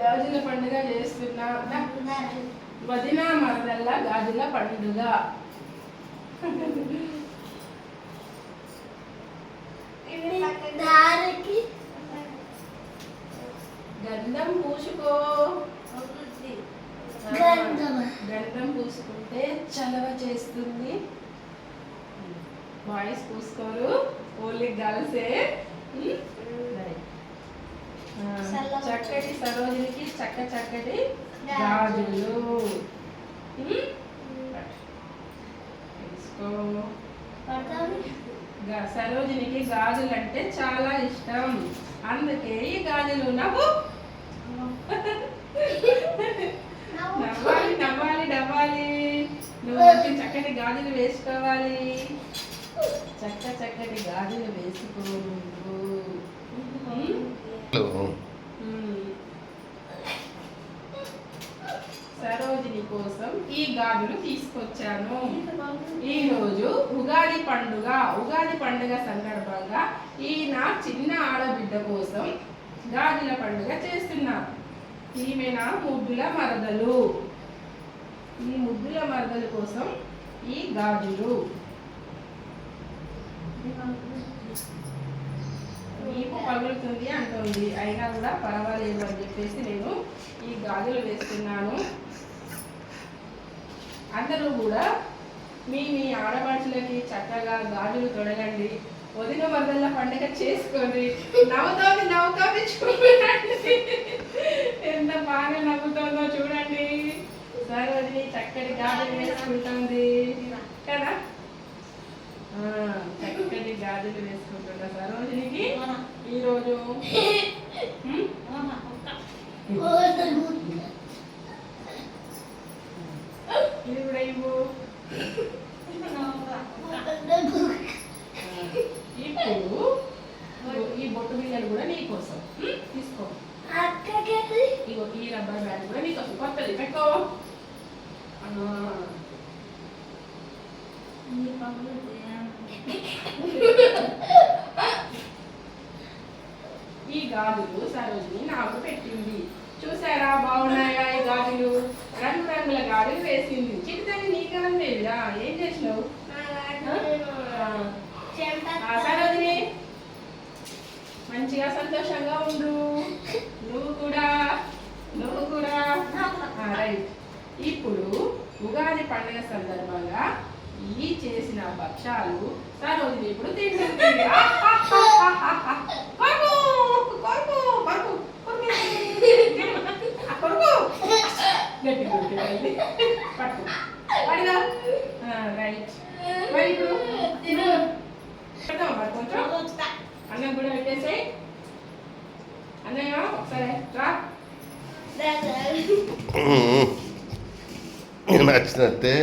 గాజుల పండుగ చేస్తున్నా. వదిన మరదల్ల గాజుల పండుగ. గంధం పూసుకో. గంధం పూసుకుంటే చలవ చేస్తుంది. బాయ్స్ పూసుకోరు, ఓన్లీ గర్ల్సే. చక్కటి సరోజినికి చక్కటి గాజులు సరోజినికి గాజులు అంటే చాలా ఇష్టం, అందుకే ఈ గాజులు. నవ్వాలి నవ్వాలి నవ్వాలి. నువ్వు చక్కటి గాజులు వేసుకోవాలి. చక్కటి గాజులు వేసుకో. సరోజిని కోసం ఈ గాజులు తీసుకొచ్చాను. ఈ రోజు ఉగాది పండుగ సందర్భంగా ఈ నా చిన్న ఆడబిడ్డ కోసం గాజుల పండుగ చేస్తున్నా. ఈమె నా ముద్దుల మరదలు. ఈ ముద్దుల మరదలు కోసం ఈ గాజులు. నీకు పగులుతుంది అంటుంది, అయినా కూడా పర్వాలేదు అని చెప్పేసి నేను ఈ గాజులు వేస్తున్నాను. అందరూ కూడా మీ ఆడపడుచులకి చక్కగా గాజులు తొడగండి. వదిన మరదల పండుగ చేసుకోండి. నవ్వుతోంది చూడండి, ఎంత బాగా నవ్వుతోందో చూడండి. సరోజిని చక్కటి గాజులు వేసుకుంటుంది కదా. చక్కటి గాజులు వేసుకుంటున్నా సరోజినికి ఈరోజు. ఇది కూడా ఇవ్వు. ఇప్పుడు ఈ బొట్టు బిళ్ళలు కూడా నీకోసం తీసుకో. ఇగో ఈ రబ్బర్ బ్యాండ్ కూడా నీకోసం, కొత్తది పెట్టుకో. ఈ గాజులు సరోజిని నాకు పెట్టింది. చూసారా బాగున్నాయా ఈ గాజులు? రంగుల గాజులు వేసింది. చిటితని నీకనందేవిరా, ఏం చేసినావు? సరోజిని మంచిగా సంతోషంగా ఉండు. నువ్వు కూడా రైట్. ఇప్పుడు ఉగాది పండుగ సందర్భంగా ఈ చేసిన భక్షాలు సరోజిని ఇప్పుడు తింటుంది. మరి ఇప్పుడు కొంచెం అన్నం కూడా పెట్టేసి. అన్నయ్య ఒకసారి రా. నచ్చినట్టే.